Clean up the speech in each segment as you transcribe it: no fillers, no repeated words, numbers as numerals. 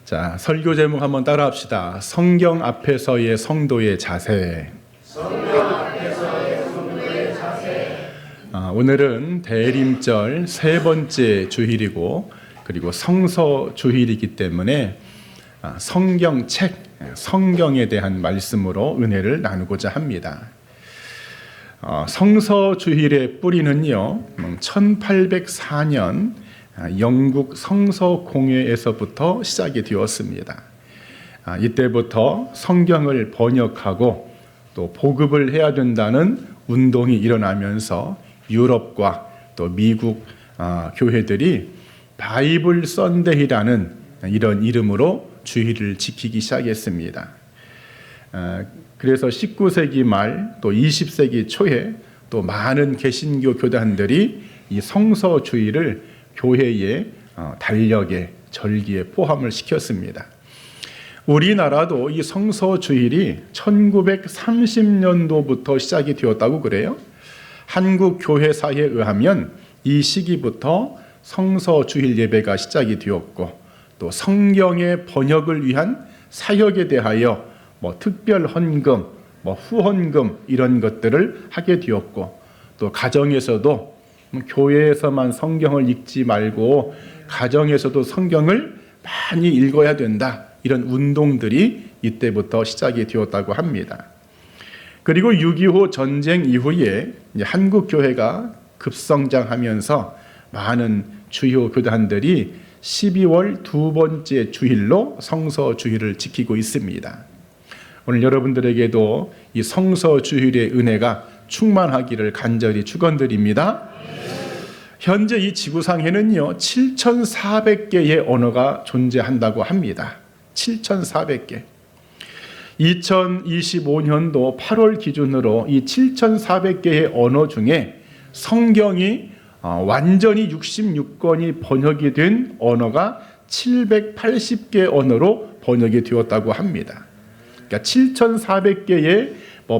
자, 설교 제목 한번 따라 합시다. 성경 앞에서의 성도의 자세. 오늘은 대림절 세 번째 주일이고, 그리고 성서 주일이기 때문에 성경책, 성경에 대한 말씀으로 은혜를 나누고자 합니다. 성서 주일의 뿌리는요, 1804년 영국 성서공회에서부터 시작이 되었습니다. 이때부터 성경을 번역하고 또 보급을 해야 된다는 운동이 일어나면서 유럽과 또 미국 교회들이 바이블 선데이라는 이런 이름으로 주일을 지키기 시작했습니다. 그래서 19세기 말 또 20세기 초에 또 많은 개신교 교단들이 이 성서 주일을 교회의 달력에, 절기에 포함을 시켰습니다. 우리나라도 이 성서 주일이 1930년도부터 시작이 되었다고 그래요. 한국 교회사에 의하면 이 시기부터 성서 주일 예배가 시작이 되었고, 또 성경의 번역을 위한 사역에 대하여 특별 헌금, 후헌금 이런 것들을 하게 되었고, 또 가정에서도 교회에서만 성경을 읽지 말고 가정에서도 성경을 많이 읽어야 된다, 이런 운동들이 이때부터 시작이 되었다고 합니다. 그리고 6.25 전쟁 이후에 한국 교회가 급성장하면서 많은 주요 교단들이 12월 두 번째 주일로 성서 주일을 지키고 있습니다. 오늘 여러분들에게도 이 성서 주일의 은혜가 충만하기를 간절히 축원드립니다. 현재 이 지구상에는요 7,400개의 언어가 존재한다고 합니다. 7,400개. 2025년도 8월 기준으로 이 7,400개의 언어 중에 성경이 완전히 66권이 번역이 된 언어가 780개 언어로 번역이 되었다고 합니다. 그러니까 7,400개의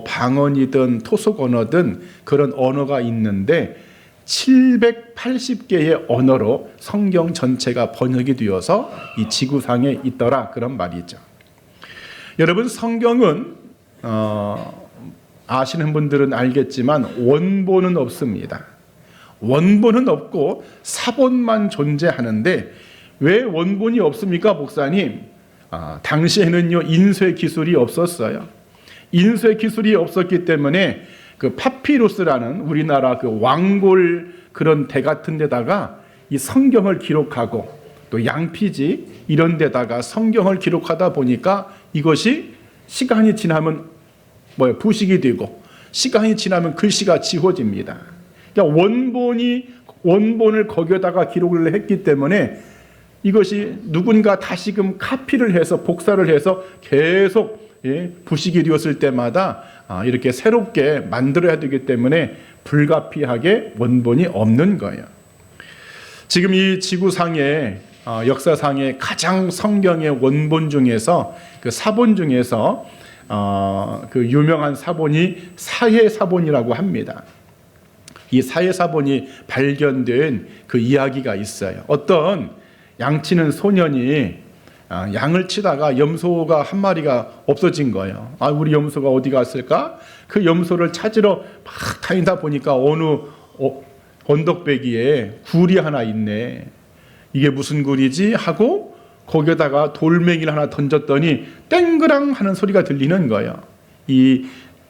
방언이든 토속 언어든 그런 언어가 있는데 780개의 언어로 성경 전체가 번역이 되어서 이 지구상에 있더라, 그런 말이죠. 여러분, 성경은 아시는 분들은 알겠지만 원본은 없습니다. 원본은 없고 사본만 존재하는데 왜 원본이 없습니까, 목사님? 당시에는요 인쇄 기술이 없었어요. 인쇄 기술이 없었기 때문에 그 파피루스라는 우리나라 그 왕골 그런 대 같은 데다가 이 성경을 기록하고, 또 양피지 이런 데다가 성경을 기록하다 보니까 이것이 시간이 지나면 부식이 되고, 시간이 지나면 글씨가 지워집니다. 그러니까 원본을 거기에다가 기록을 했기 때문에 이것이 누군가 다시금 카피를 해서 복사를 해서 계속 부식이 되었을 때마다 이렇게 새롭게 만들어야 되기 때문에 불가피하게 원본이 없는 거예요. 지금 이 지구상의 역사상의 가장 성경의 원본 중에서, 그 사본 중에서 그 유명한 사본이 사해사본이라고 합니다. 이 사해사본이 발견된 그 이야기가 있어요. 어떤 양치는 소년이 양을 치다가 염소가 한 마리가 없어진 거예요. 우리 염소가 어디 갔을까? 그 염소를 찾으러 막 다니다 보니까 어느 언덕배기에 굴이 하나 있네. 이게 무슨 굴이지? 하고 거기에다가 돌멩이를 하나 던졌더니 땡그랑 하는 소리가 들리는 거예요. 이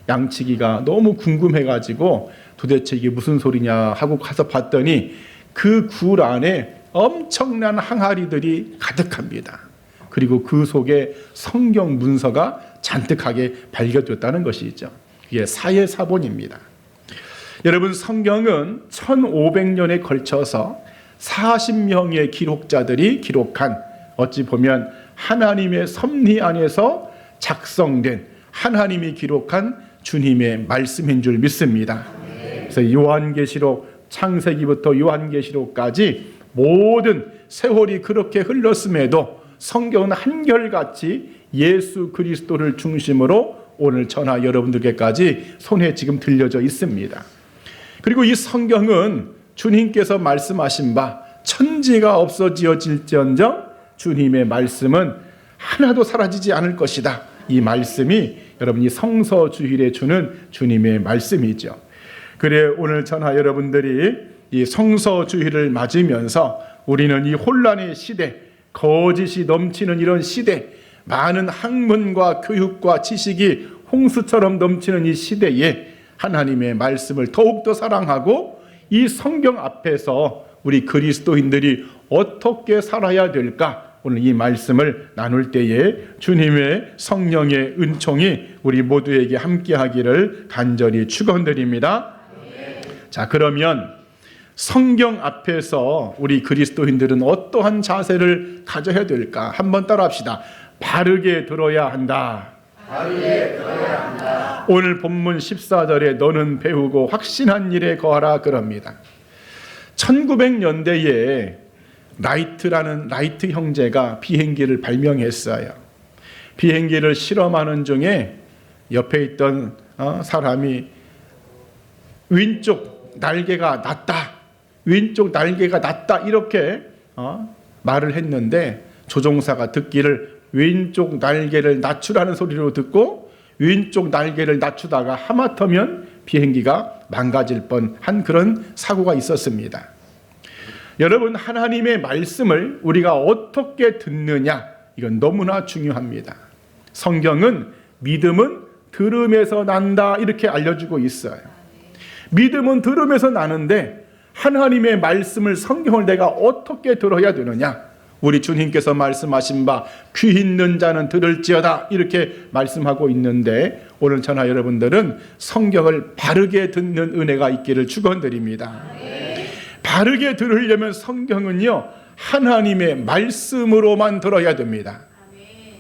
양치기가 너무 궁금해가지고 도대체 이게 무슨 소리냐 하고 가서 봤더니 그 굴 안에 엄청난 항아리들이 가득합니다. 그리고 그 속에 성경 문서가 잔뜩하게 발견됐다는 것이죠. 이게 사해사본입니다. 여러분, 성경은 1500년에 걸쳐서 40명의 기록자들이 기록한, 어찌 보면 하나님의 섭리 안에서 작성된, 하나님이 기록한 주님의 말씀인 줄 믿습니다. 그래서 요한계시록, 창세기부터 요한계시록까지 모든 세월이 그렇게 흘렀음에도 성경은 한결같이 예수 그리스도를 중심으로 오늘 저나 여러분들께까지 손에 지금 들려져 있습니다. 그리고 이 성경은 주님께서 말씀하신 바 천지가 없어지어질지언정 주님의 말씀은 하나도 사라지지 않을 것이다. 이 말씀이 여러분이 성서주일에 주는 주님의 말씀이죠. 그래 오늘 저나 여러분들이 이 성서주일을 맞으면서 우리는 이 혼란의 시대, 거짓이 넘치는 이런 시대, 많은 학문과 교육과 지식이 홍수처럼 넘치는 이 시대에 하나님의 말씀을 더욱더 사랑하고 이 성경 앞에서 우리 그리스도인들이 어떻게 살아야 될까? 오늘 이 말씀을 나눌 때에 주님의 성령의 은총이 우리 모두에게 함께하기를 간절히 축원드립니다. 자, 그러면 성경 앞에서 우리 그리스도인들은 어떠한 자세를 가져야 될까? 한번 따라합시다. 바르게 들어야 한다. 바르게 들어야 한다. 오늘 본문 14절에 너는 배우고 확신한 일에 거하라 그럽니다. 1900년대에 라이트 형제가 비행기를 발명했어요. 비행기를 실험하는 중에 옆에 있던 사람이 왼쪽 날개가 낮다, 왼쪽 날개가 낮다 이렇게 말을 했는데 조종사가 듣기를 왼쪽 날개를 낮추라는 소리로 듣고 왼쪽 날개를 낮추다가 하마터면 비행기가 망가질 뻔한 그런 사고가 있었습니다. 여러분, 하나님의 말씀을 우리가 어떻게 듣느냐, 이건 너무나 중요합니다. 성경은 믿음은 들음에서 난다 이렇게 알려주고 있어요. 믿음은 들음에서 나는데 하나님의 말씀을, 성경을 내가 어떻게 들어야 되느냐? 우리 주님께서 말씀하신 바 귀 있는 자는 들을지어다 이렇게 말씀하고 있는데 오늘 저나 여러분들은 성경을 바르게 듣는 은혜가 있기를 축원드립니다. 바르게 들으려면 성경은요 하나님의 말씀으로만 들어야 됩니다.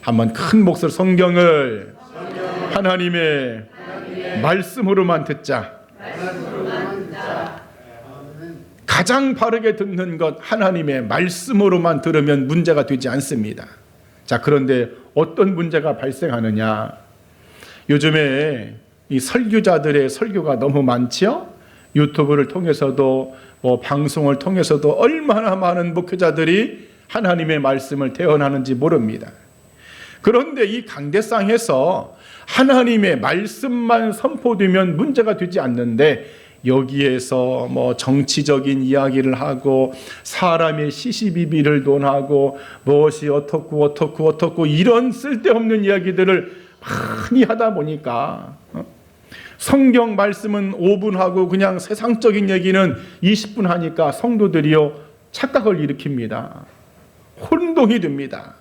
한번 큰 목소리 성경을 하나님의 말씀으로만 듣자. 가장 바르게 듣는 것 하나님의 말씀으로만 들으면 문제가 되지 않습니다. 자, 그런데 어떤 문제가 발생하느냐? 요즘에 이 설교자들의 설교가 너무 많지요? 유튜브를 통해서도 방송을 통해서도 얼마나 많은 목회자들이 하나님의 말씀을 대언하는지 모릅니다. 그런데 이 강대상에서 하나님의 말씀만 선포되면 문제가 되지 않는데 여기에서 정치적인 이야기를 하고 사람의 시시비비를 논하고 무엇이 어떻고 이런 쓸데없는 이야기들을 많이 하다 보니까 성경 말씀은 5분 하고 그냥 세상적인 얘기는 20분 하니까 성도들이요 착각을 일으킵니다. 혼동이 됩니다.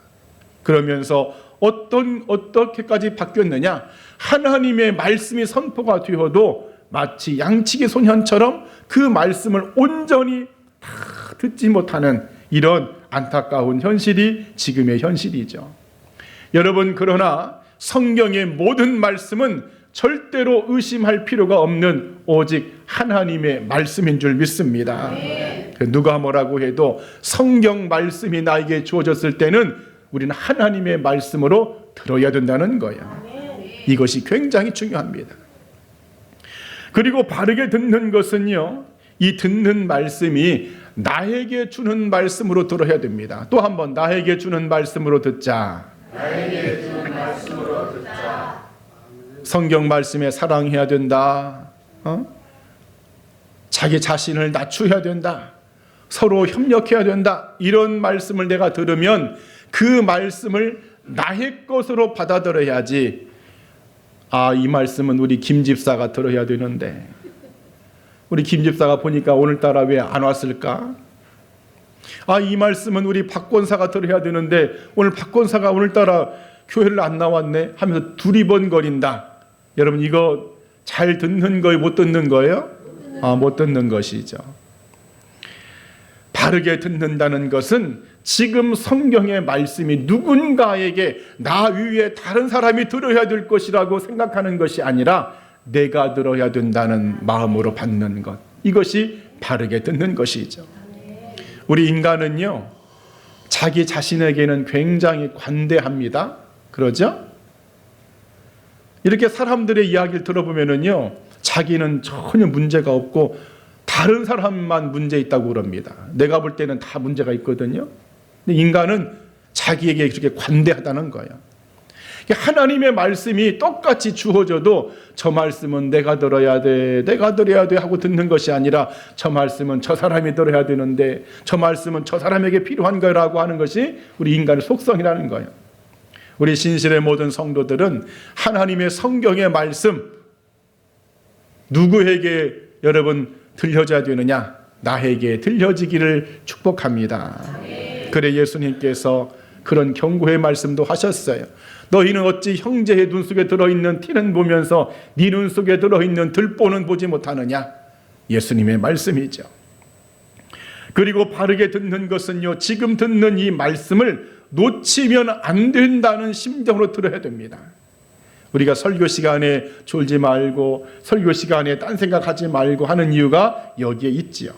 그러면서 어떻게까지 바뀌었느냐? 하나님의 말씀이 선포가 되어도 마치 양치기 소년처럼 그 말씀을 온전히 다 듣지 못하는 이런 안타까운 현실이 지금의 현실이죠. 여러분, 그러나 성경의 모든 말씀은 절대로 의심할 필요가 없는 오직 하나님의 말씀인 줄 믿습니다. 누가 뭐라고 해도 성경 말씀이 나에게 주어졌을 때는 우리는 하나님의 말씀으로 들어야 된다는 거예요. 이것이 굉장히 중요합니다. 그리고 바르게 듣는 것은요, 이 듣는 말씀이 나에게 주는 말씀으로 들어야 됩니다. 또 한 번 나에게 주는 말씀으로 듣자. 나에게 주는 말씀으로 듣자. 성경 말씀에 사랑해야 된다. 자기 자신을 낮춰야 된다. 서로 협력해야 된다. 이런 말씀을 내가 들으면 그 말씀을 나의 것으로 받아들여야지. 이 말씀은 우리 김 집사가 들어야 되는데 우리 김 집사가 보니까 오늘따라 왜 안 왔을까? 이 말씀은 우리 박 권사가 들어야 되는데 오늘 박 권사가 오늘따라 교회를 안 나왔네 하면서 두리번거린다. 여러분, 이거 잘 듣는 거예요? 못 듣는 거예요? 못 듣는 것이죠. 바르게 듣는다는 것은 지금 성경의 말씀이 누군가에게 나 위에 다른 사람이 들어야 될 것이라고 생각하는 것이 아니라 내가 들어야 된다는 마음으로 받는 것, 이것이 바르게 듣는 것이죠. 우리 인간은요 자기 자신에게는 굉장히 관대합니다. 그러죠? 이렇게 사람들의 이야기를 들어보면은요 자기는 전혀 문제가 없고 다른 사람만 문제 있다고 그럽니다. 내가 볼 때는 다 문제가 있거든요. 근데 인간은 자기에게 그렇게 관대하다는 거예요. 하나님의 말씀이 똑같이 주어져도 저 말씀은 내가 들어야 돼, 내가 들어야 돼 하고 듣는 것이 아니라 저 말씀은 저 사람이 들어야 되는데 저 말씀은 저 사람에게 필요한 거라고 하는 것이 우리 인간의 속성이라는 거예요. 우리 신실의 모든 성도들은 하나님의 성경의 말씀 누구에게 여러분 들려져야 되느냐? 나에게 들려지기를 축복합니다. 그래 예수님께서 그런 경고의 말씀도 하셨어요. 너희는 어찌 형제의 눈 속에 들어있는 티는 보면서 네 눈 속에 들어있는 들보는 보지 못하느냐? 예수님의 말씀이죠. 그리고 바르게 듣는 것은요, 지금 듣는 이 말씀을 놓치면 안 된다는 심정으로 들어야 됩니다. 우리가 설교 시간에 졸지 말고 설교 시간에 딴 생각하지 말고 하는 이유가 여기에 있지요.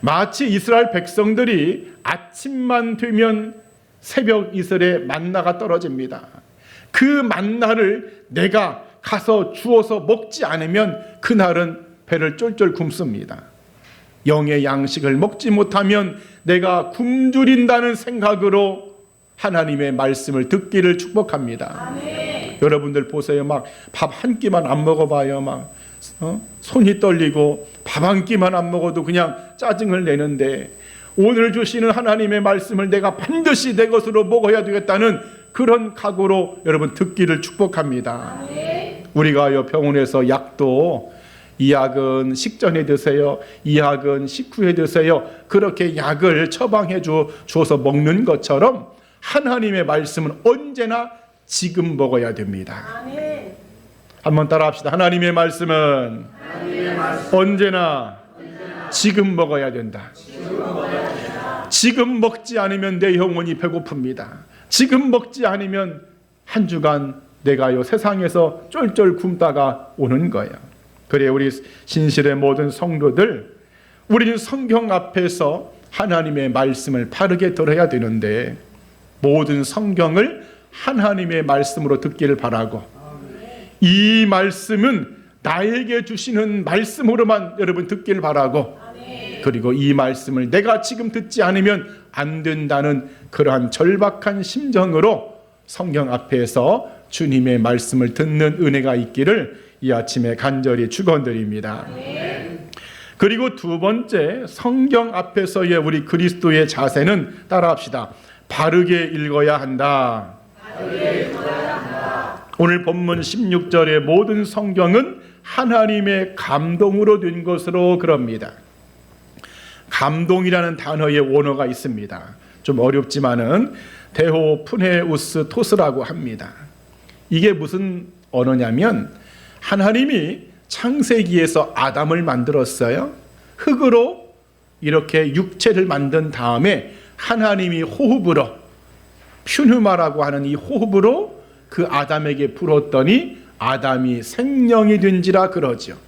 마치 이스라엘 백성들이 아침만 되면 새벽 이슬에 만나가 떨어집니다. 그 만나를 내가 가서 주워서 먹지 않으면 그날은 배를 쫄쫄 굶습니다. 영의 양식을 먹지 못하면 내가 굶주린다는 생각으로 하나님의 말씀을 듣기를 축복합니다. 아멘. 여러분들 보세요. 막 밥 한 끼만 안 먹어봐요. 막 손이 떨리고 밥 한 끼만 안 먹어도 그냥 짜증을 내는데 오늘 주시는 하나님의 말씀을 내가 반드시 내 것으로 먹어야 되겠다는 그런 각오로 여러분 듣기를 축복합니다. 아멘. 우리가 병원에서 약도 이 약은 식전에 드세요. 이 약은 식후에 드세요. 그렇게 약을 처방해 주어서 먹는 것처럼 하나님의 말씀은 언제나 지금 먹어야 됩니다. 아멘. 한번 따라 합시다. 하나님의 말씀은 언제나 지금 먹어야 된다. 지금 먹지 않으면 내 영혼이 배고픕니다. 지금 먹지 않으면 한 주간 내가 세상에서 쫄쫄 굶다가 오는 거예요. 그래 우리 신실의 모든 성도들, 우리는 성경 앞에서 하나님의 말씀을 바르게 들어야 되는데 모든 성경을 하나님의 말씀으로 듣기를 바라고 이 말씀은 나에게 주시는 말씀으로만 여러분 듣기를 바라고 그리고 이 말씀을 내가 지금 듣지 않으면 안 된다는 그러한 절박한 심정으로 성경 앞에서 주님의 말씀을 듣는 은혜가 있기를 이 아침에 간절히 축원드립니다. 그리고 두 번째, 성경 앞에서의 우리 그리스도의 자세는 따라합시다. 바르게 읽어야 한다. 오늘 본문 16절의 모든 성경은 하나님의 감동으로 된 것으로 그럽니다. 감동이라는 단어의 원어가 있습니다. 좀 어렵지만은 데호 푸네우스 토스라고 합니다. 이게 무슨 언어냐면 하나님이 창세기에서 아담을 만들었어요. 흙으로 이렇게 육체를 만든 다음에 하나님이 호흡으로 퓨누마라고 하는 이 호흡으로 그 아담에게 불었더니 아담이 생명이 된지라 그러죠.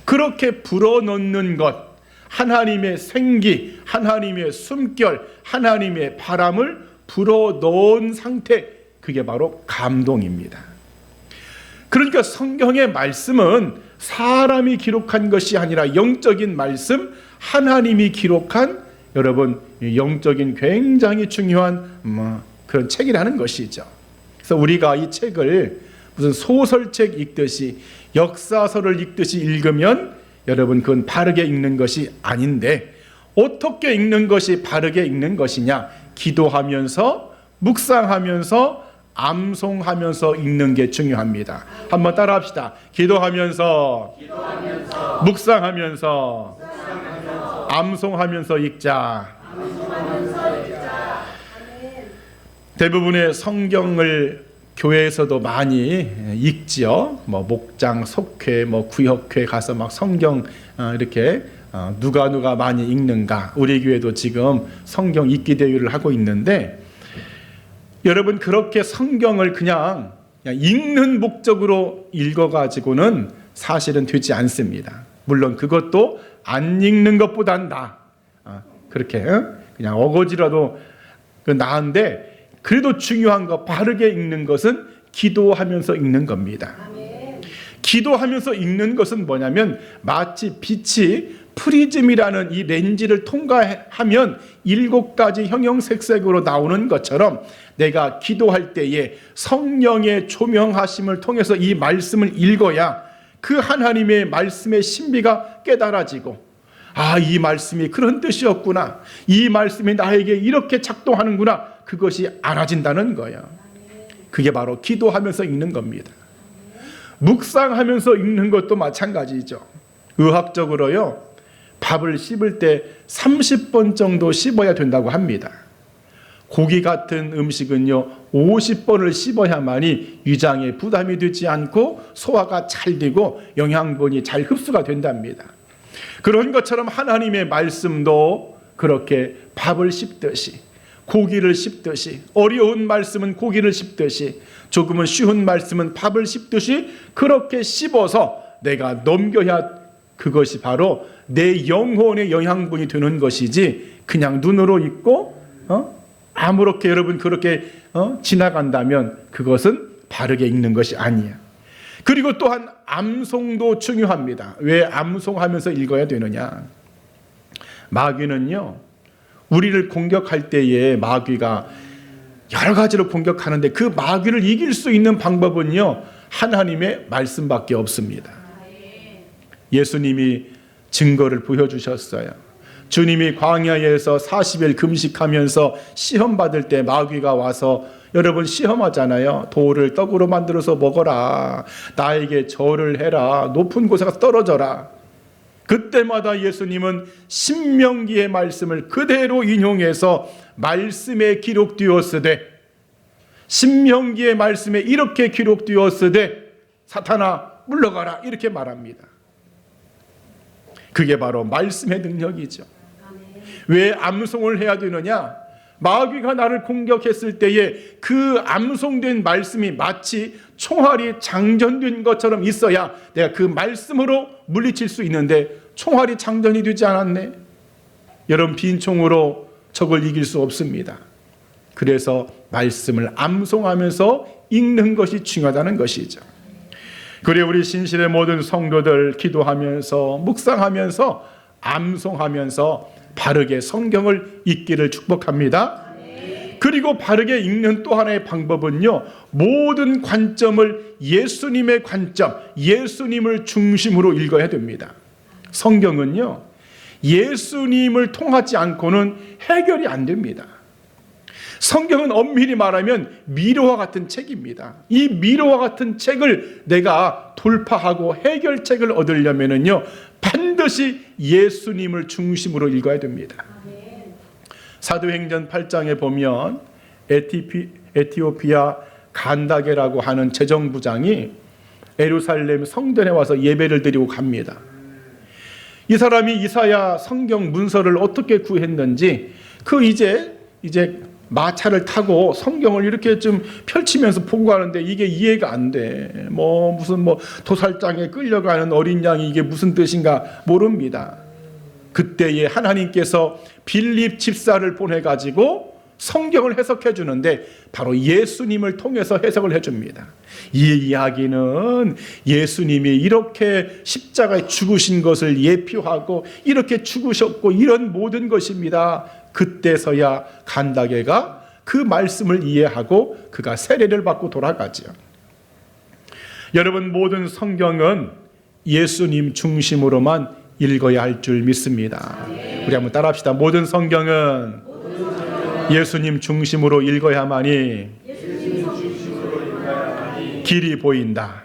그렇게 불어넣는 것, 하나님의 생기, 하나님의 숨결, 하나님의 바람을 불어넣은 상태, 그게 바로 감동입니다. 그러니까 성경의 말씀은 사람이 기록한 것이 아니라 영적인 말씀, 하나님이 기록한 여러분 영적인 굉장히 중요한 그런 책이라는 것이죠. 그래서 우리가 이 책을 무슨 소설책 읽듯이 역사서를 읽듯이 읽으면 여러분 그건 바르게 읽는 것이 아닌데 어떻게 읽는 것이 바르게 읽는 것이냐? 기도하면서 묵상하면서 암송하면서 읽는 게 중요합니다. 한번 따라합시다. 기도하면서 묵상하면서 암송하면서 읽자. 대부분의 성경을 교회에서도 많이 읽지요. 뭐 목장, 속회, 뭐 구역회 가서 막 성경 이렇게 누가 많이 읽는가. 우리 교회도 지금 성경 읽기 대회를 하고 있는데 여러분 그렇게 성경을 그냥 읽는 목적으로 읽어가지고는 사실은 되지 않습니다. 물론 그것도 안 읽는 것보단 나아. 그렇게 그냥 어거지라도 나은데 그래도 중요한 거 바르게 읽는 것은 기도하면서 읽는 겁니다. 아멘. 기도하면서 읽는 것은 뭐냐면 마치 빛이 프리즘이라는 이 렌즈를 통과하면 7가지 형형색색으로 나오는 것처럼 내가 기도할 때에 성령의 조명하심을 통해서 이 말씀을 읽어야 그 하나님의 말씀의 신비가 깨달아지고, 아, 이 말씀이 그런 뜻이었구나, 이 말씀이 나에게 이렇게 작동하는구나, 그것이 알아진다는 거예요. 그게 바로 기도하면서 읽는 겁니다. 묵상하면서 읽는 것도 마찬가지죠. 의학적으로요, 밥을 씹을 때 30번 정도 씹어야 된다고 합니다. 고기 같은 음식은요 50번을 씹어야만이 위장에 부담이 되지 않고 소화가 잘 되고 영양분이 잘 흡수가 된답니다. 그런 것처럼 하나님의 말씀도 그렇게 밥을 씹듯이, 고기를 씹듯이, 어려운 말씀은 고기를 씹듯이, 조금은 쉬운 말씀은 밥을 씹듯이 그렇게 씹어서 내가 넘겨야 그것이 바로 내 영혼의 영양분이 되는 것이지, 그냥 눈으로 읽고 아무렇게 여러분 그렇게 지나간다면 그것은 바르게 읽는 것이 아니에요. 그리고 또한 암송도 중요합니다. 왜 암송하면서 읽어야 되느냐? 마귀는요, 우리를 공격할 때에 마귀가 여러 가지로 공격하는데 그 마귀를 이길 수 있는 방법은요 하나님의 말씀밖에 없습니다. 예수님이 증거를 보여주셨어요. 주님이 광야에서 40일 금식하면서 시험받을 때 마귀가 와서, 여러분 시험하잖아요. 돌을 떡으로 만들어서 먹어라, 나에게 절을 해라, 높은 곳에 가서 떨어져라. 그때마다 예수님은 신명기의 말씀을 그대로 인용해서 말씀에 기록되었으되, 신명기의 말씀에 이렇게 기록되었으되 사탄아 물러가라, 이렇게 말합니다. 그게 바로 말씀의 능력이죠. 왜 암송을 해야 되느냐? 마귀가 나를 공격했을 때에 그 암송된 말씀이 마치 총알이 장전된 것처럼 있어야 내가 그 말씀으로 물리칠 수 있는데, 총알이 장전이 되지 않았네. 여러분 빈 총으로 적을 이길 수 없습니다. 그래서 말씀을 암송하면서 읽는 것이 중요하다는 것이죠. 그래 우리 신실의 모든 성도들 기도하면서 묵상하면서 암송하면서 바르게 성경을 읽기를 축복합니다. 그리고 바르게 읽는 또 하나의 방법은요, 모든 관점을 예수님의 관점, 예수님을 중심으로 읽어야 됩니다. 성경은요 예수님을 통하지 않고는 해결이 안 됩니다. 성경은 엄밀히 말하면 미로와 같은 책입니다. 이 미로와 같은 책을 내가 돌파하고 해결책을 얻으려면요 반드시 예수님을 중심으로 읽어야 됩니다. 사도행전 8장에 보면 에티오피아 간다게라고 하는 재정부장이 예루살렘 성전에 와서 예배를 드리고 갑니다. 이 사람이 이사야 성경 문서를 어떻게 구했는지, 이제 마차를 타고 성경을 이렇게 좀 펼치면서 보고 가는데 이게 이해가 안 돼. 무슨 도살장에 끌려가는 어린 양이 이게 무슨 뜻인가 모릅니다. 그때에 하나님께서 빌립 집사를 보내가지고 성경을 해석해 주는데 바로 예수님을 통해서 해석을 해줍니다. 이 이야기는 예수님이 이렇게 십자가에 죽으신 것을 예표하고 이렇게 죽으셨고 이런 모든 것입니다. 그때서야 간다게가 그 말씀을 이해하고 그가 세례를 받고 돌아가죠. 여러분 모든 성경은 예수님 중심으로만 읽어야 할 줄 믿습니다. 우리 한번 따라합시다. 모든 성경은 예수님 중심으로 읽어야만이 길이 보인다.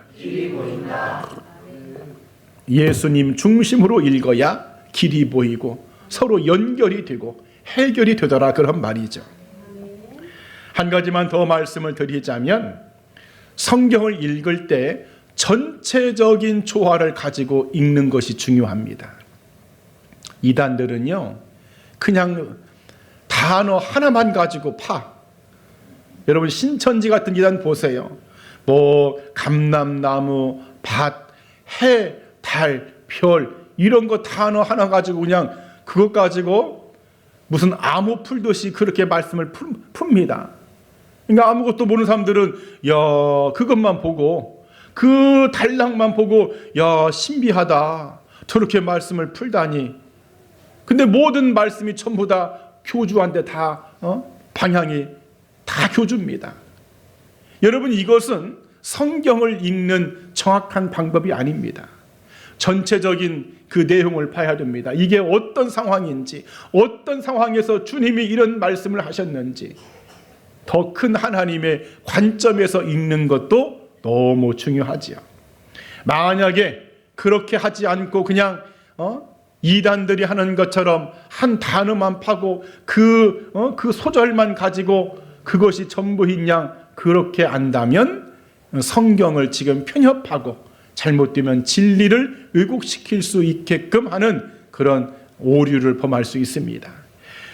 예수님 중심으로 읽어야 길이 보이고 서로 연결이 되고 해결이 되더라, 그런 말이죠. 한 가지만 더 말씀을 드리자면, 성경을 읽을 때 전체적인 조화를 가지고 읽는 것이 중요합니다. 이단들은요 그냥 단어 하나만 가지고 여러분 신천지 같은 이단 보세요. 감람나무, 밭, 해, 달, 별 이런 거 단어 하나 가지고 그냥 그것 가지고 무슨 암호 풀듯이 그렇게 말씀을 풉니다. 그러니까 아무것도 모르는 사람들은 그것만 보고 그 단락만 보고 신비하다, 저렇게 말씀을 풀다니. 근데 모든 말씀이 전부 다 교주한테 다 방향이 다 교주입니다. 여러분, 이것은 성경을 읽는 정확한 방법이 아닙니다. 전체적인 그 내용을 봐야 됩니다. 이게 어떤 상황인지, 어떤 상황에서 주님이 이런 말씀을 하셨는지, 더 큰 하나님의 관점에서 읽는 것도 너무 중요하지요. 만약에 그렇게 하지 않고 그냥 이단들이 하는 것처럼 한 단어만 파고 그 소절만 가지고 그것이 전부인 양 그렇게 안다면 성경을 지금 편협하고 잘못되면 진리를 왜곡시킬 수 있게끔 하는 그런 오류를 범할 수 있습니다.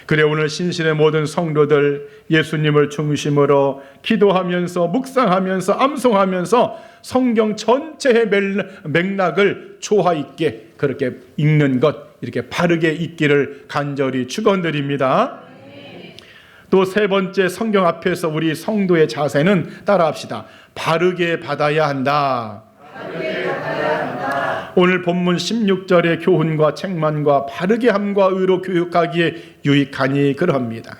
그래, 오늘 신실의 모든 성도들 예수님을 중심으로 기도하면서 묵상하면서 암송하면서 성경 전체의 맥락을 조화 있게 그렇게 읽는 것, 이렇게 바르게 읽기를 간절히 축원드립니다. 또 세 번째, 성경 앞에서 우리 성도의 자세는 따라합시다. 바르게 받아야 한다. 오늘 본문 16절의 교훈과 책망과 바르게 함과 의로 교육하기에 유익하니 그러합니다.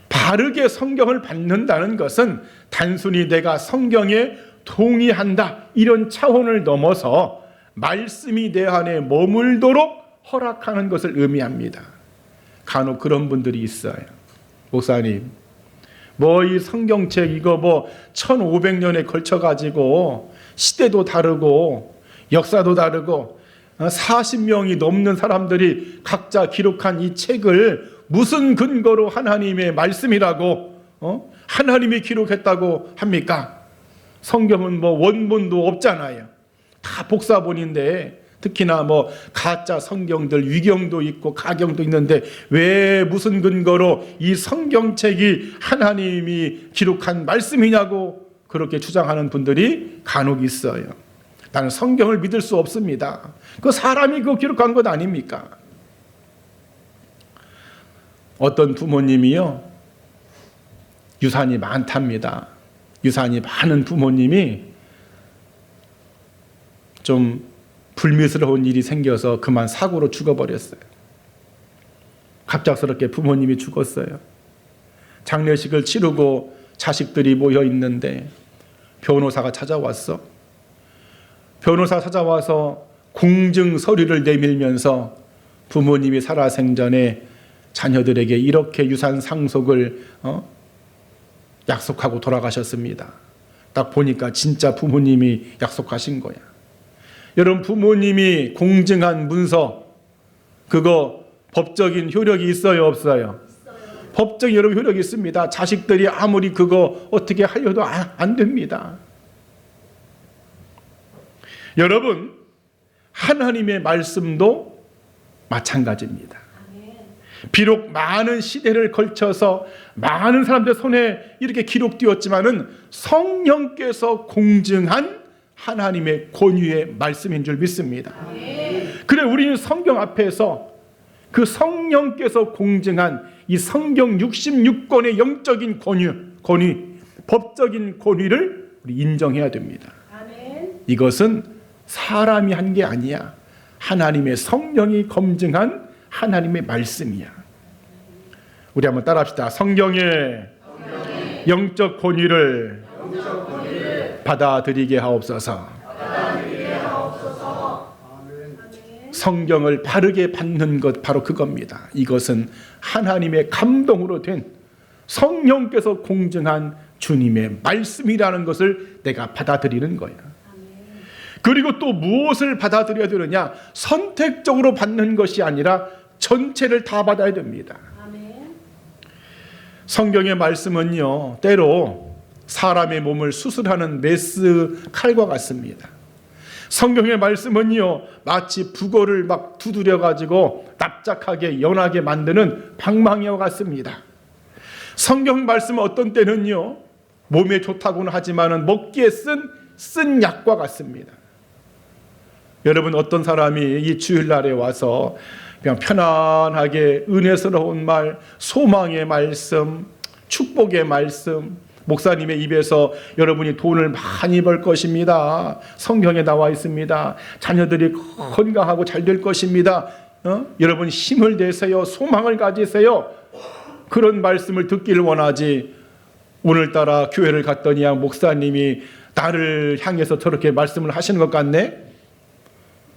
바르게 성경을 받는다는 것은 단순히 내가 성경에 동의한다 이런 차원을 넘어서 말씀이 내 안에 머물도록 허락하는 것을 의미합니다. 간혹 그런 분들이 있어요. 목사님, 이 성경책 이거 1500년에 걸쳐가지고 시대도 다르고 역사도 다르고 40명이 넘는 사람들이 각자 기록한 이 책을 무슨 근거로 하나님의 말씀이라고 하나님이 기록했다고 합니까? 성경은 원본도 없잖아요. 다 복사본인데, 특히나 가짜 성경들 위경도 있고 가경도 있는데 왜 무슨 근거로 이 성경책이 하나님이 기록한 말씀이냐고 그렇게 주장하는 분들이 간혹 있어요. 나는 성경을 믿을 수 없습니다. 그 사람이 그거 기록한 것 아닙니까? 어떤 부모님이요, 유산이 많답니다. 유산이 많은 부모님이 좀 불미스러운 일이 생겨서 그만 사고로 죽어버렸어요. 갑작스럽게 부모님이 죽었어요. 장례식을 치르고 자식들이 모여 있는데 변호사가 찾아왔어. 변호사 찾아와서 공증 서류를 내밀면서 부모님이 살아생전에 자녀들에게 이렇게 유산 상속을 약속하고 돌아가셨습니다. 딱 보니까 진짜 부모님이 약속하신 거야. 여러분, 부모님이 공증한 문서 그거 법적인 효력이 있어요, 없어요? 법적인 여러분 효력이 있습니다. 자식들이 아무리 그거 어떻게 하려도 안 됩니다. 여러분, 하나님의 말씀도 마찬가지입니다. 비록 많은 시대를 걸쳐서 많은 사람들 손에 이렇게 기록되었지만은 성령께서 공증한 하나님의 권위의 말씀인 줄 믿습니다. 그래, 우리는 성경 앞에서 그 성령께서 공증한 이 성경 66권의 영적인 권위, 법적인 권위를 우리 인정해야 됩니다. 이것은 사람이 한 게 아니야. 하나님의 성령이 검증한 하나님의 말씀이야. 우리 한번 따라합시다. 성경의 영적 권위를 받아들이게 하옵소서. 성경을 바르게 받는 것 바로 그겁니다. 이것은 하나님의 감동으로 된 성령께서 공증한 주님의 말씀이라는 것을 내가 받아들이는 거야. 그리고 또 무엇을 받아들여야 되느냐? 선택적으로 받는 것이 아니라 전체를 다 받아야 됩니다. 성경의 말씀은요, 때로 사람의 몸을 수술하는 메스 칼과 같습니다. 성경의 말씀은요, 마치 북어를 막 두드려가지고 납작하게 연하게 만드는 방망이와 같습니다. 성경 말씀은 어떤 때는요, 몸에 좋다고는 하지만은 먹기에 쓴 약과 같습니다. 여러분, 어떤 사람이 이 주일날에 와서 그냥 편안하게 은혜스러운 말, 소망의 말씀, 축복의 말씀, 목사님의 입에서 여러분이 돈을 많이 벌 것입니다. 성경에 나와 있습니다. 자녀들이 건강하고 잘 될 것입니다. 여러분 힘을 내세요. 소망을 가지세요. 그런 말씀을 듣기를 원하지, 오늘따라 교회를 갔더니 목사님이 나를 향해서 저렇게 말씀을 하시는 것 같네?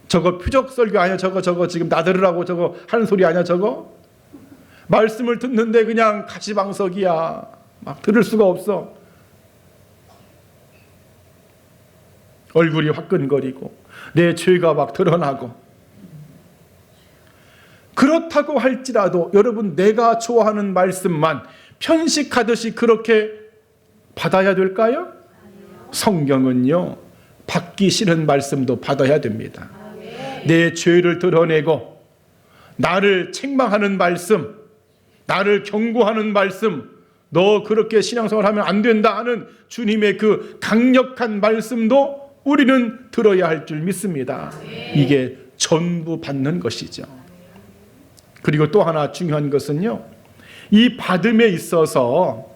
저거 표적 설교 아니야? 저거 지금 나들으라고 저거 하는 소리 아니야? 저거? 말씀을 듣는데 그냥 가시방석이야. 막 들을 수가 없어. 얼굴이 화끈거리고 내 죄가 막 드러나고. 그렇다고 할지라도 여러분, 내가 좋아하는 말씀만 편식하듯이 그렇게 받아야 될까요? 성경은요, 받기 싫은 말씀도 받아야 됩니다. 내 죄를 드러내고 나를 책망하는 말씀, 나를 경고하는 말씀, 너 그렇게 신앙생활 하면 안 된다 하는 주님의 그 강력한 말씀도 우리는 들어야 할 줄 믿습니다. 이게 전부 받는 것이죠. 그리고 또 하나 중요한 것은요, 이 받음에 있어서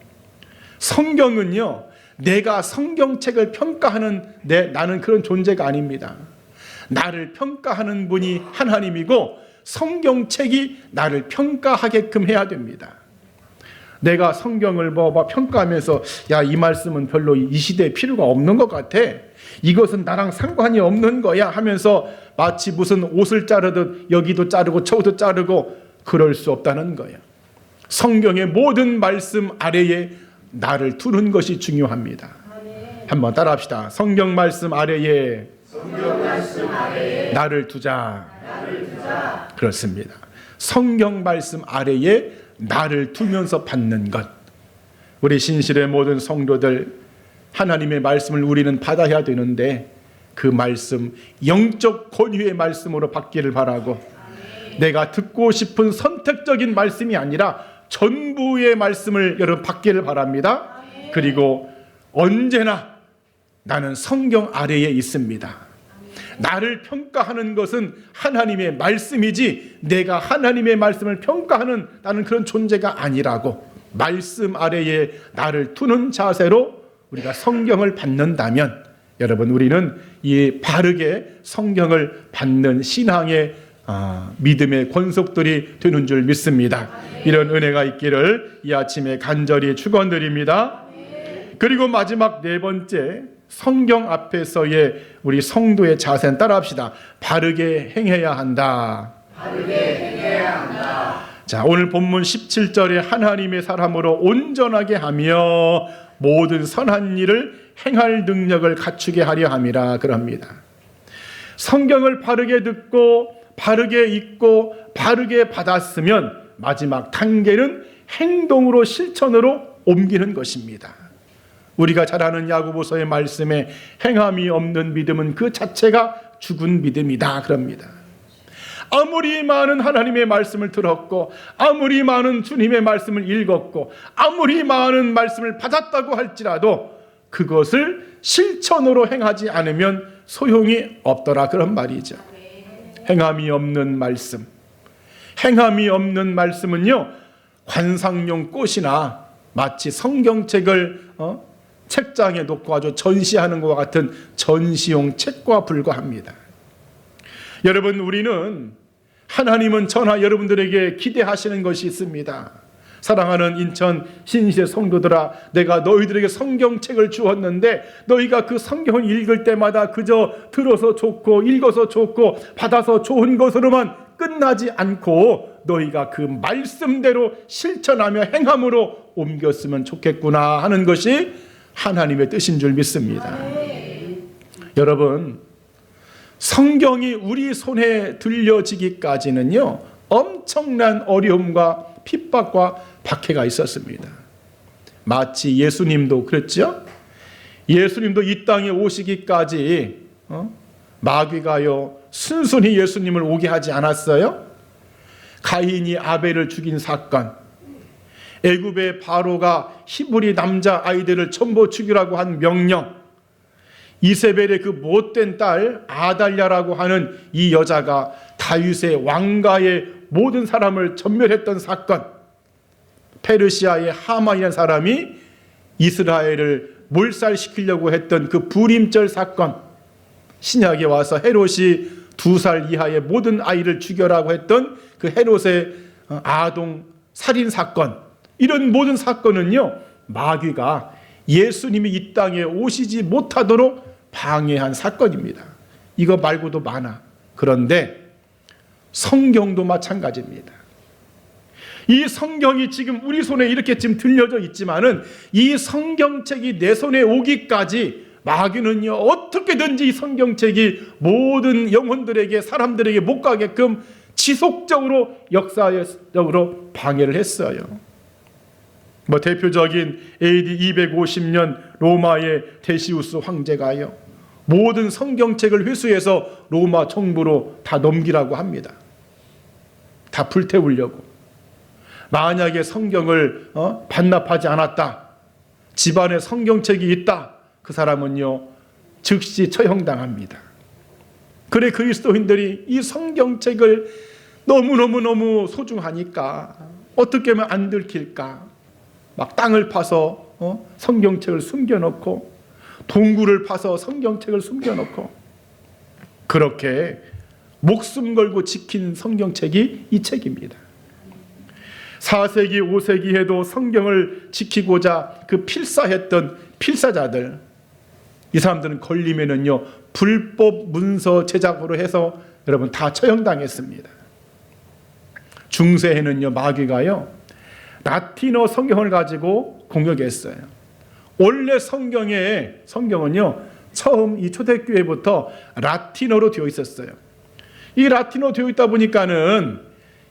성경은요, 내가 성경책을 평가하는 나는 그런 존재가 아닙니다. 나를 평가하는 분이 하나님이고 성경책이 나를 평가하게끔 해야 됩니다. 내가 성경을 평가하면서 야, 이 말씀은 별로 이 시대에 필요가 없는 것 같아, 이것은 나랑 상관이 없는 거야 하면서 마치 무슨 옷을 자르듯 여기도 자르고 저기도 자르고, 그럴 수 없다는 거예요. 성경의 모든 말씀 아래에 나를 두는 것이 중요합니다. 한번 따라합시다. 성경 말씀 아래에 나를 두자. 그렇습니다. 성경 말씀 아래에 나를 두면서 받는 것. 우리 신실의 모든 성도들, 하나님의 말씀을 우리는 받아야 되는데 그 말씀, 영적 권위의 말씀으로 받기를 바라고, 내가 듣고 싶은 선택적인 말씀이 아니라 전부의 말씀을 여러분 받기를 바랍니다. 그리고 언제나 나는 성경 아래에 있습니다. 나를 평가하는 것은 하나님의 말씀이지 내가 하나님의 말씀을 평가하는 나는 그런 존재가 아니라고, 말씀 아래에 나를 두는 자세로 우리가 성경을 받는다면 여러분, 우리는 이 바르게 성경을 받는 신앙의 믿음의 권속들이 되는 줄 믿습니다. 이런 은혜가 있기를 이 아침에 간절히 축원드립니다. 그리고 마지막 네 번째, 성경 앞에서의 우리 성도의 자세는 따라합시다. 바르게 행해야 한다. 자, 오늘 본문 17절에 하나님의 사람으로 온전하게 하며 모든 선한 일을 행할 능력을 갖추게 하려 함이라 그럽니다. 성경을 바르게 듣고 바르게 읽고 바르게 받았으면 마지막 단계는 행동으로, 실천으로 옮기는 것입니다. 우리가 잘 아는 야고보서의 말씀에 행함이 없는 믿음은 그 자체가 죽은 믿음이다 그럽니다. 아무리 많은 하나님의 말씀을 들었고 아무리 많은 주님의 말씀을 읽었고 아무리 많은 말씀을 받았다고 할지라도 그것을 실천으로 행하지 않으면 소용이 없더라, 그런 말이죠. 행함이 없는 말씀, 행함이 없는 말씀은요, 관상용 꽃이나 마치 성경책을 책장에 놓고 아주 전시하는 것과 같은 전시용 책과 불과합니다. 여러분, 우리는 하나님은 저나 여러분들에게 기대하시는 것이 있습니다. 사랑하는 인천 신실의 성도들아, 내가 너희들에게 성경책을 주었는데 너희가 그 성경을 읽을 때마다 그저 들어서 좋고 읽어서 좋고 받아서 좋은 것으로만 끝나지 않고 너희가 그 말씀대로 실천하며 행함으로 옮겼으면 좋겠구나 하는 것이 하나님의 뜻인 줄 믿습니다. 여러분, 성경이 우리 손에 들려지기까지는요, 엄청난 어려움과 핍박과 박해가 있었습니다. 마치 예수님도 그랬죠. 예수님도 이 땅에 오시기까지 마귀가요 순순히 예수님을 오게 하지 않았어요. 가인이 아벨을 죽인 사건, 애굽의 바로가 히브리 남자 아이들을 전부 죽이라고 한 명령, 이세벨의 그 못된 딸 아달랴라고 하는 이 여자가 다윗의 왕가의 모든 사람을 전멸했던 사건, 페르시아의 하만이라는 사람이 이스라엘을 몰살시키려고 했던 그 불임절 사건, 신약에 와서 헤롯이 2살 이하의 모든 아이를 죽여라고 했던 그 헤롯의 아동 살인 사건, 이런 모든 사건은요, 마귀가 예수님이 이 땅에 오시지 못하도록 방해한 사건입니다. 이거 말고도 많아. 그런데 성경도 마찬가지입니다. 이 성경이 지금 우리 손에 이렇게 지금 들려져 있지만은 이 성경책이 내 손에 오기까지 마귀는요, 어떻게든지 이 성경책이 모든 영혼들에게, 사람들에게 못 가게끔 지속적으로 역사적으로 방해를 했어요. 대표적인 AD 250년 로마의 데시우스 황제가요, 모든 성경책을 회수해서 로마 정부로 다 넘기라고 합니다. 다 불태우려고. 만약에 성경을 반납하지 않았다, 집안에 성경책이 있다, 그 사람은요 즉시 처형당합니다. 그래, 그리스도인들이 이 성경책을 너무너무 소중하니까 어떻게 하면 안 들킬까, 막 땅을 파서 성경책을 숨겨놓고, 동굴을 파서 성경책을 숨겨놓고, 그렇게 목숨 걸고 지킨 성경책이 이 책입니다. 4세기 5세기에도 성경을 지키고자 그 필사했던 필사자들, 이 사람들은 걸리면은요 불법 문서 제작으로 해서 여러분 다 처형당했습니다. 중세에는요 마귀가요 라틴어 성경을 가지고 공격했어요. 원래 성경은요 처음 이 초대교회부터 라틴어로 되어 있었어요. 이 라틴어로 되어 있다 보니까는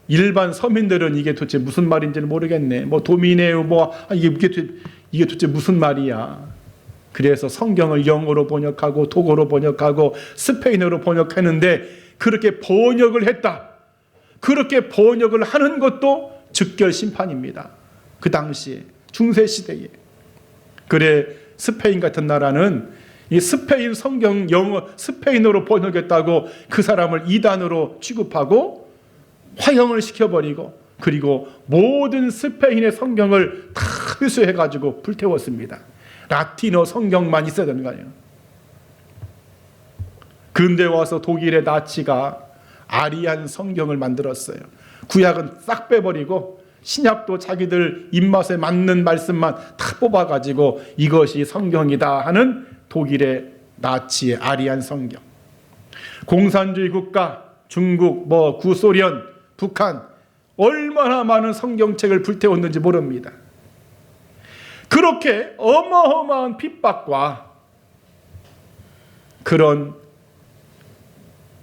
일반 서민들은 이게 도대체 무슨 말인지는 모르겠네. 도미네우 이게 도대체 무슨 말이야. 그래서 성경을 영어로 번역하고 독어로 번역하고 스페인어로 번역했는데, 그렇게 번역을 했다. 그렇게 번역을 하는 것도 즉결 심판입니다. 그 당시에 중세 시대에. 그래, 스페인 같은 나라는 이 스페인 성경 영어 스페인어로 번역했다고 그 사람을 이단으로 취급하고 화형을 시켜버리고, 그리고 모든 스페인의 성경을 다 회수해가지고 불태웠습니다. 라틴어 성경만 있어야 되는 거예요. 근대 와서 독일의 나치가 아리안 성경을 만들었어요. 구약은 싹 빼버리고 신약도 자기들 입맛에 맞는 말씀만 다 뽑아가지고 이것이 성경이다 하는 독일의 나치의 아리안 성경. 공산주의 국가 중국, 구소련, 북한, 얼마나 많은 성경책을 불태웠는지 모릅니다. 그렇게 어마어마한 핍박과 그런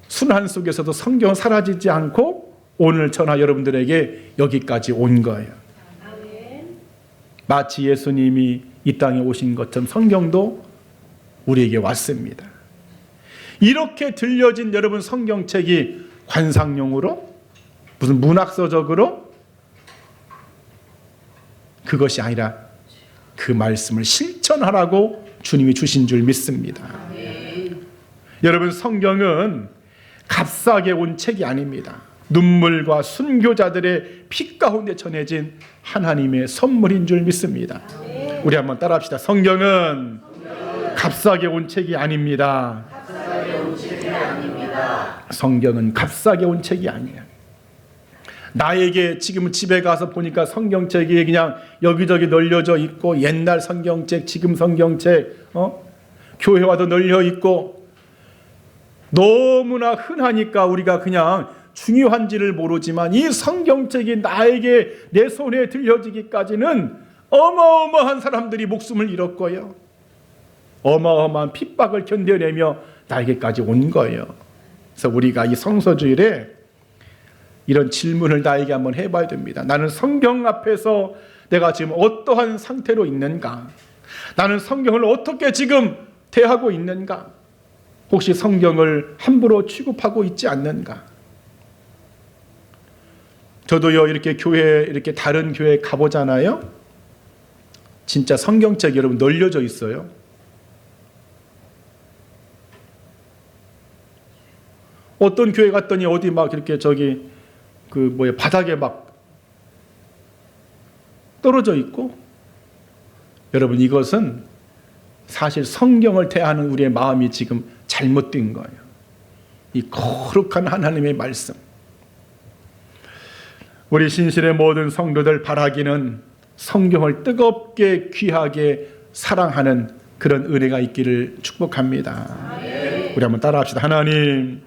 순환 속에서도 성경은 사라지지 않고 오늘 저나 여러분들에게 여기까지 온 거예요. 마치 예수님이 이 땅에 오신 것처럼 성경도 우리에게 왔습니다. 이렇게 들려진 여러분 성경책이 관상용으로, 무슨 문학서적으로, 그것이 아니라 그 말씀을 실천하라고 주님이 주신 줄 믿습니다. 여러분, 성경은 값싸게 온 책이 아닙니다. 눈물과 순교자들의 피 가운데 전해진 하나님의 선물인 줄 믿습니다. 우리 한번 따라합시다. 성경은 값싸게 온 책이 아닙니다. 성경은 값싸게 온 책이 아니에요. 나에게 지금 집에 가서 보니까 성경책이 그냥 여기저기 널려져 있고, 옛날 성경책, 지금 성경책, 교회 와도 널려 있고, 너무나 흔하니까 우리가 그냥 중요한지를 모르지만 이 성경책이 나에게 내 손에 들려지기까지는 어마어마한 사람들이 목숨을 잃었고요, 어마어마한 핍박을 견뎌내며 나에게까지 온 거예요. 그래서 우리가 이 성서주일에 이런 질문을 나에게 한번 해봐야 됩니다. 나는 성경 앞에서 내가 지금 어떠한 상태로 있는가? 나는 성경을 어떻게 지금 대하고 있는가? 혹시 성경을 함부로 취급하고 있지 않는가? 저도요, 이렇게 다른 교회 가보잖아요. 진짜 성경책 여러분 널려져 있어요. 어떤 교회 갔더니 어디 막 이렇게 바닥에 막 떨어져 있고, 여러분, 이것은 사실 성경을 대하는 우리의 마음이 지금 잘못된 거예요. 이 거룩한 하나님의 말씀, 우리 신실의 모든 성도들 바라기는 성경을 뜨겁게 귀하게 사랑하는 그런 은혜가 있기를 축복합니다. 우리 한번 따라합시다. 하나님,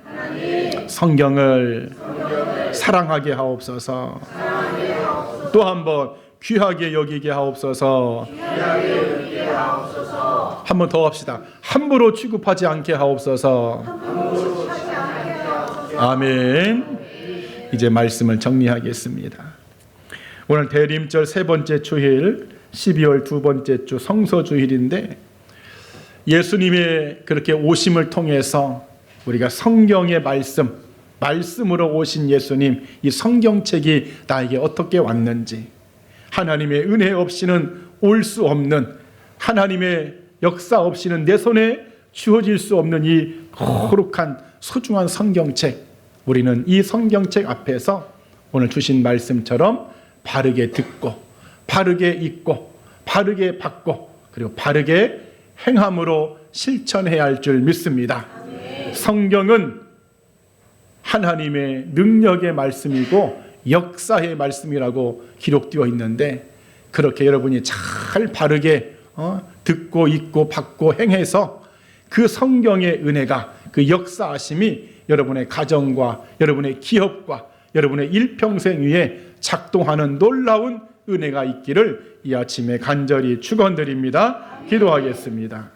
성경을 사랑하게 하옵소서. 또 한번 귀하게 여기게 하옵소서. 한 번 더 합시다. 함부로 취급하지 않게 하옵소서. 아멘. 이제 말씀을 정리하겠습니다. 오늘 대림절 세 번째 주일, 12월 두 번째 주 성서주일인데, 예수님의 그렇게 오심을 통해서 우리가 성경의 말씀으로 오신 예수님, 이 성경책이 나에게 어떻게 왔는지, 하나님의 은혜 없이는 올 수 없는, 하나님의 역사 없이는 내 손에 주어질 수 없는 이 거룩한 소중한 성경책, 우리는 이 성경책 앞에서 오늘 주신 말씀처럼 바르게 듣고, 바르게 읽고, 바르게 받고, 그리고 바르게 행함으로 실천해야 할 줄 믿습니다. 성경은 하나님의 능력의 말씀이고 역사의 말씀이라고 기록되어 있는데, 그렇게 여러분이 잘 바르게 듣고 읽고 받고 행해서 그 성경의 은혜가, 그 역사하심이 여러분의 가정과 여러분의 기업과 여러분의 일평생 위에 작동하는 놀라운 은혜가 있기를 이 아침에 간절히 축원드립니다. 기도하겠습니다.